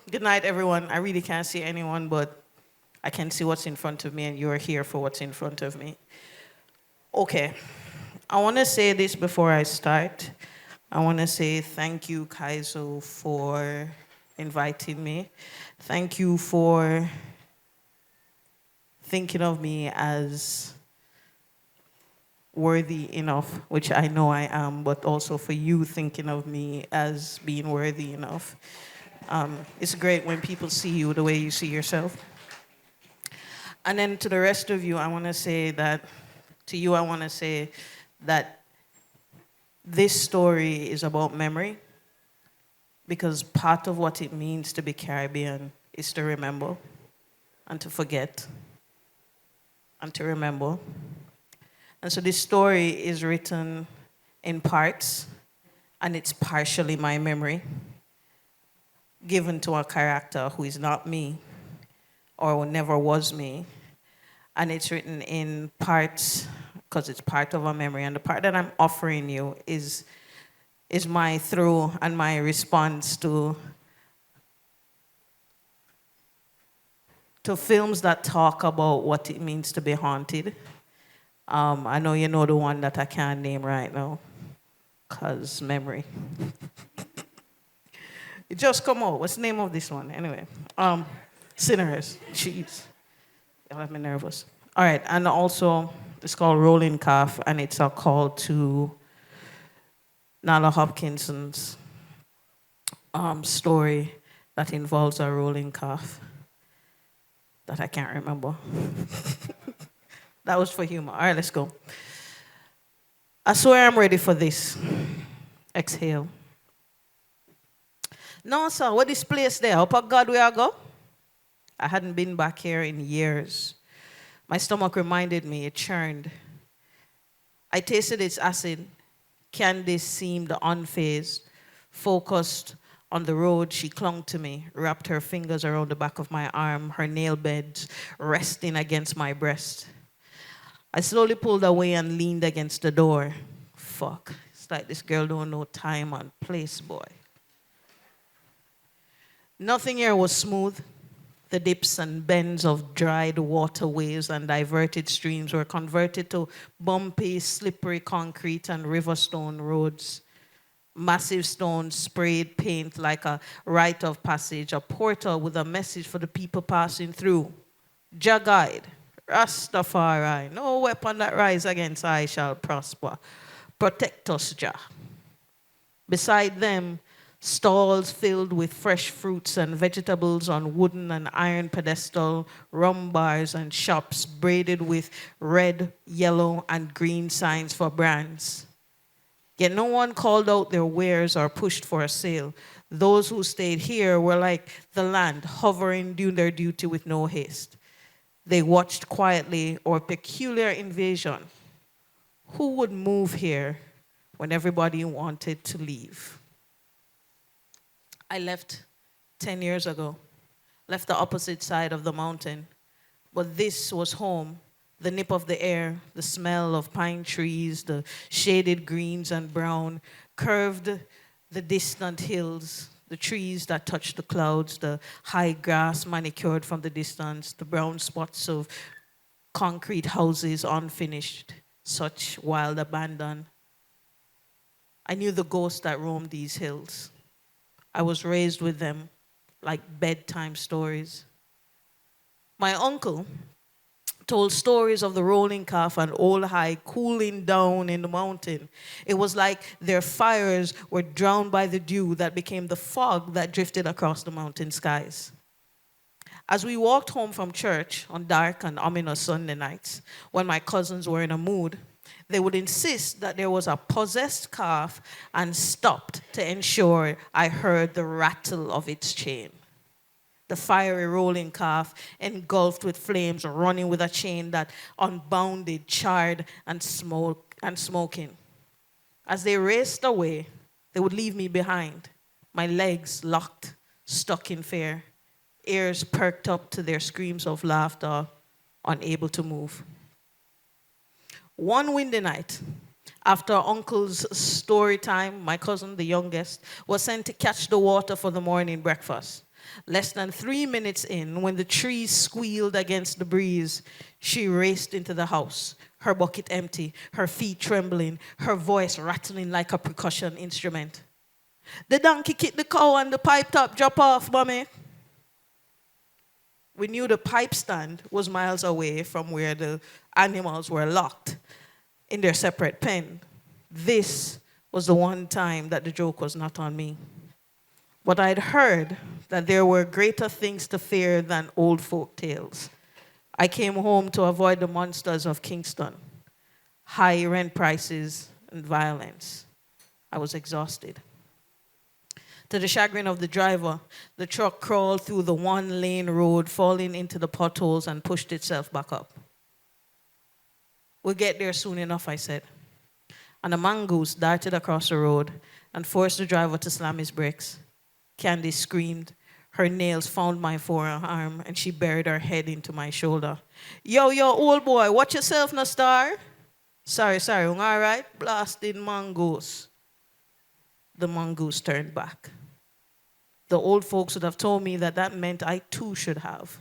Good night, everyone. I really can't see anyone, but I can see what's in front of me, and you're here for what's in front of me. Okay. I want to say this before I start. I want to say thank you, CAISO, for inviting me. Thank you for thinking of me as worthy enough, which I know I am, but also for you thinking of me as being worthy enough. It's great when people see you the way you see yourself. And then to the rest of you, I want to say that, to you, I want to say that this story is about memory, because part of what it means to be Caribbean is to remember and to forget and to remember. And so this story is written in parts, and it's partially my memory, given to a character who is not me or never was me. And it's written in parts because it's part of a memory. And the part that I'm offering you is my through and my response to films that talk about what it means to be haunted. I know you know the one that I can't name right now, because memory. It just come out. What's the name of this one? Anyway. Sinners. Jeez. Y'all have me nervous. All right, and also it's called Rolling Calf, and it's a call to Nala Hopkinson's story that involves a rolling calf that I can't remember. That was for humor. All right, let's go. I swear I'm ready for this. Exhale. No, sir, what this place there? Up at God where I go? I hadn't been back here in years. My stomach reminded me, it churned. I tasted its acid. Candice seemed unfazed, focused on the road. She clung to me, wrapped her fingers around the back of my arm, her nail beds resting against my breast. I slowly pulled away and leaned against the door. Fuck, it's like this girl don't know time and place, boy. Nothing here was smooth. The dips and bends of dried waterways and diverted streams were converted to bumpy, slippery concrete and riverstone roads. Massive stones sprayed paint like a rite of passage, a portal with a message for the people passing through. Jah guide, Rastafari, no weapon that rise against I shall prosper. Protect us, Jah. Beside them, stalls filled with fresh fruits and vegetables on wooden and iron pedestal, rum bars and shops braided with red, yellow, and green signs for brands. Yet no one called out their wares or pushed for a sale. Those who stayed here were like the land, hovering, doing their duty with no haste. They watched quietly or peculiar invasion. Who would move here when everybody wanted to leave? I left 10 years ago, left the opposite side of the mountain. But this was home, the nip of the air, the smell of pine trees, the shaded greens and brown, curved the distant hills, the trees that touched the clouds, the high grass manicured from the distance, the brown spots of concrete houses unfinished, such wild abandon. I knew the ghosts that roamed these hills. I was raised with them like bedtime stories. My uncle told stories of the rolling calf and old high cooling down in the mountain. It was like their fires were drowned by the dew that became the fog that drifted across the mountain skies. As we walked home from church on dark and ominous Sunday nights, when my cousins were in a mood, they would insist that there was a possessed calf and stopped to ensure I heard the rattle of its chain. The fiery rolling calf engulfed with flames running with a chain that unbounded, charred and smoking. As they raced away, they would leave me behind, my legs locked, stuck in fear, ears perked up to their screams of laughter, unable to move. One windy night, after Uncle's story time, my cousin, the youngest, was sent to catch the water for the morning breakfast. Less than 3 minutes in, when the trees squealed against the breeze, she raced into the house, her bucket empty, her feet trembling, her voice rattling like a percussion instrument. The donkey kicked the cow and the pipe top drop off, mommy. We knew the pipe stand was miles away from where the animals were locked in their separate pen. This was the one time that the joke was not on me. But I'd heard that there were greater things to fear than old folk tales. I came home to avoid the monsters of Kingston, high rent prices and violence. I was exhausted. To the chagrin of the driver, the truck crawled through the one-lane road, falling into the potholes and pushed itself back up. We'll get there soon enough, I said. And a mongoose darted across the road and forced the driver to slam his brakes. Candy screamed. Her nails found my forearm, and she buried her head into my shoulder. Yo, old boy, watch yourself, no star. Sorry, all right? Blasted mongoose. The mongoose turned back. The old folks would have told me that meant I too should have,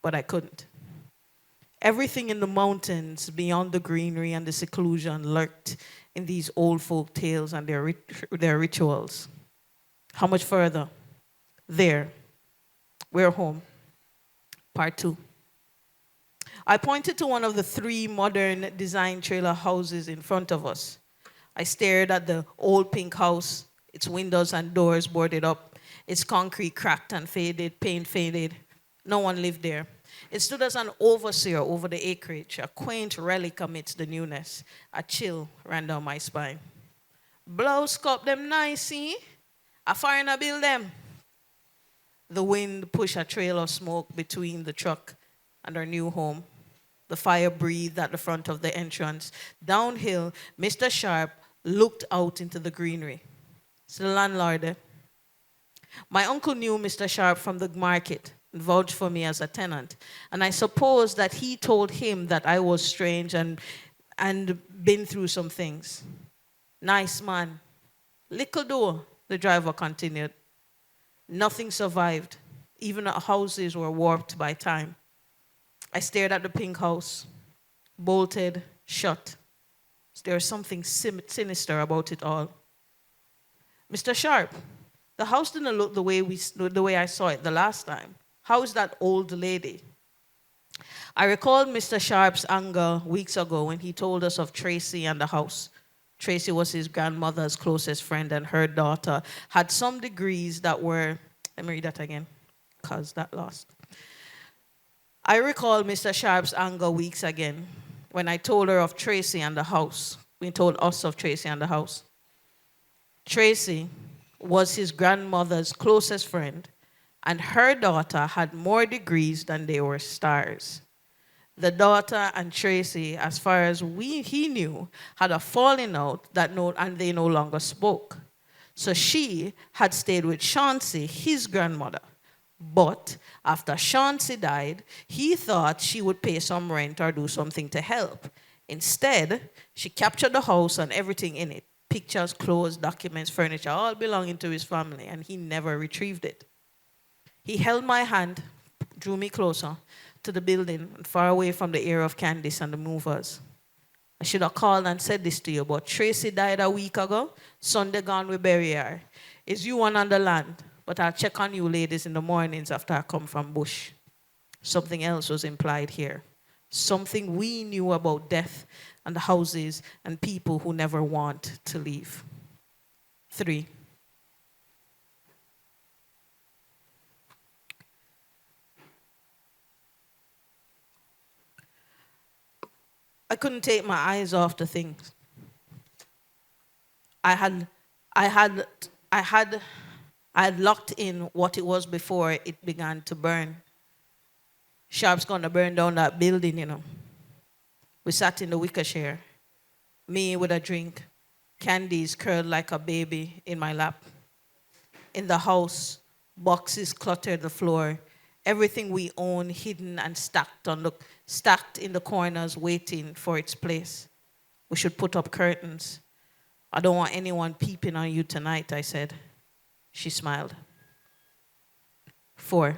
but I couldn't. Everything in the mountains beyond the greenery and the seclusion lurked in these old folk tales and their rituals. How much further? There. We're home. Part 2. I pointed to one of the 3 modern design trailer houses in front of us. I stared at the old pink house, its windows and doors boarded up, its concrete cracked and faded, paint faded. No one lived there. It stood as an overseer over the acreage, a quaint relic amidst the newness. A chill ran down my spine. Blouse cup them nice, see? A foreigner build them. The wind pushed a trail of smoke between the truck and our new home. The fire breathed at the front of the entrance. Downhill, Mr. Sharp looked out into the greenery. It's the landlord there. My uncle knew Mr. Sharp from the market and vouched for me as a tenant. And I suppose that he told him that I was strange and been through some things. Nice man. Little door, the driver continued. Nothing survived. Even our houses were warped by time. I stared at the pink house, bolted, shut. There was something sinister about it all. Mr. Sharp, the house didn't look the way I saw it the last time. How's that old lady? I recalled Mr. Sharp's anger weeks ago when he told us of Tracy and the house. Tracy was his grandmother's closest friend, and her daughter had some degrees that were, let me read that again, because that lost. I recall Mr. Sharp's anger weeks again when I told her of Tracy and the house. We told us of Tracy and the house. Tracy was his grandmother's closest friend, and her daughter had more degrees than they were stars. The daughter and Tracy, as far as he knew, had a falling out and they no longer spoke. So she had stayed with Chauncey, his grandmother. But after Chauncey died, he thought she would pay some rent or do something to help. Instead, she captured the house and everything in it. Pictures, clothes, documents, furniture, all belonging to his family, and he never retrieved it. He held my hand, drew me closer to the building, and far away from the ear of Candice and the movers. I should have called and said this to you, but Tracy died a week ago. Sunday gone, we bury her. Is you one on the land? But I'll check on you ladies in the mornings after I come from bush. Something else was implied here. Something we knew about death and the houses and people who never want to leave. 3. I couldn't take my eyes off the things. I had locked in what it was before it began to burn. Sharp's gonna burn down that building, you know. We sat in the wicker chair, me with a drink, Candies curled like a baby in my lap. In the house, boxes cluttered the floor, everything we own hidden and stacked in the corners waiting for its place. We should put up curtains. I don't want anyone peeping on you tonight, I said. She smiled. 4.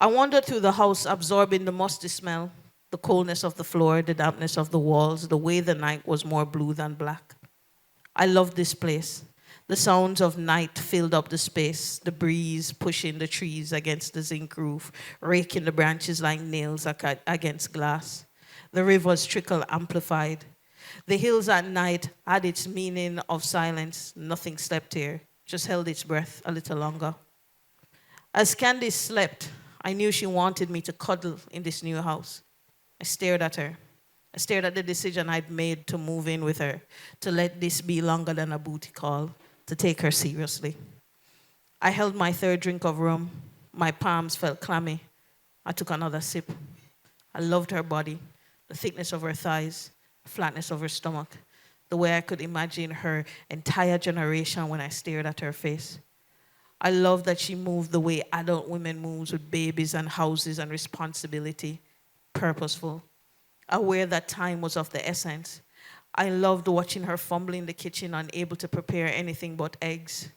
I wandered through the house, absorbing the musty smell, the coldness of the floor, the dampness of the walls, the way the night was more blue than black. I loved this place. The sounds of night filled up the space, the breeze pushing the trees against the zinc roof, raking the branches like nails against glass. The river's trickle amplified. The hills at night had its meaning of silence. Nothing slept here, just held its breath a little longer. As Candice slept, I knew she wanted me to cuddle in this new house. I stared at her. I stared at the decision I'd made to move in with her, to let this be longer than a booty call, to take her seriously. I held my 3rd drink of rum. My palms felt clammy. I took another sip. I loved her body, the thickness of her thighs, the flatness of her stomach, the way I could imagine her entire generation when I stared at her face. I loved that she moved the way adult women move, with babies and houses and responsibility, purposeful, aware that time was of the essence. I loved watching her fumble in the kitchen, unable to prepare anything but eggs.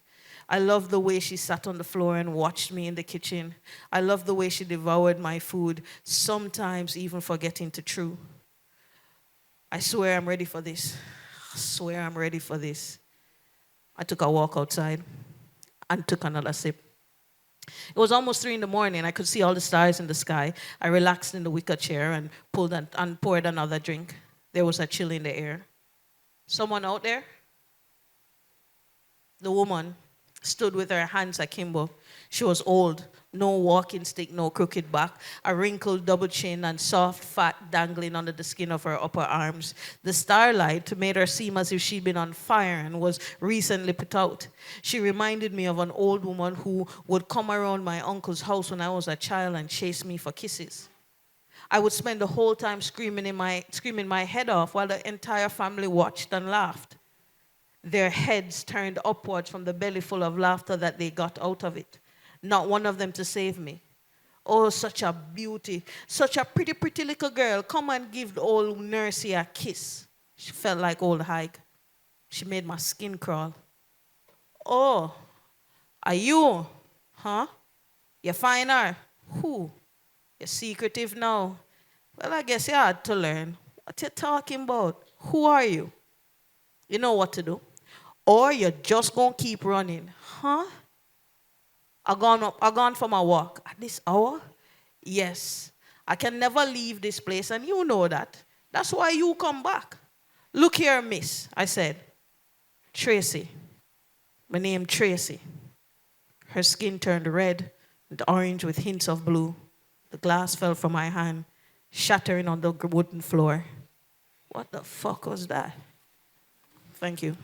I loved the way she sat on the floor and watched me in the kitchen. I loved the way she devoured my food, sometimes even forgetting to chew. I swear I'm ready for this. I swear I'm ready for this. I took a walk outside and took another sip. It was almost 3 a.m. I could see all the stars in the sky. I relaxed in the wicker chair and poured another drink. There was a chill in the air. Someone out there? The woman stood with her hands akimbo. She was old, no walking stick, no crooked back, a wrinkled double chin and soft fat dangling under the skin of her upper arms. The starlight made her seem as if she'd been on fire and was recently put out. She reminded me of an old woman who would come around my uncle's house when I was a child and chase me for kisses. I would spend the whole time screaming my head off while the entire family watched and laughed. Their heads turned upwards from the belly full of laughter that they got out of it. Not one of them to save me. Oh, such a beauty. Such a pretty, pretty little girl. Come and give the old nursey a kiss. She felt like old Hike. She made my skin crawl. Oh, are you? Huh? You find her? Who? You're secretive now. Well, I guess you had to learn. What you talking about? Who are you? You know what to do. Or you're just going to keep running. Huh? I gone for my walk. At this hour? Yes. I can never leave this place, and you know that. That's why you come back. Look here, miss, I said. Tracy. My name Tracy. Her skin turned red and orange with hints of blue. The glass fell from my hand, shattering on the wooden floor. What the fuck was that? Thank you.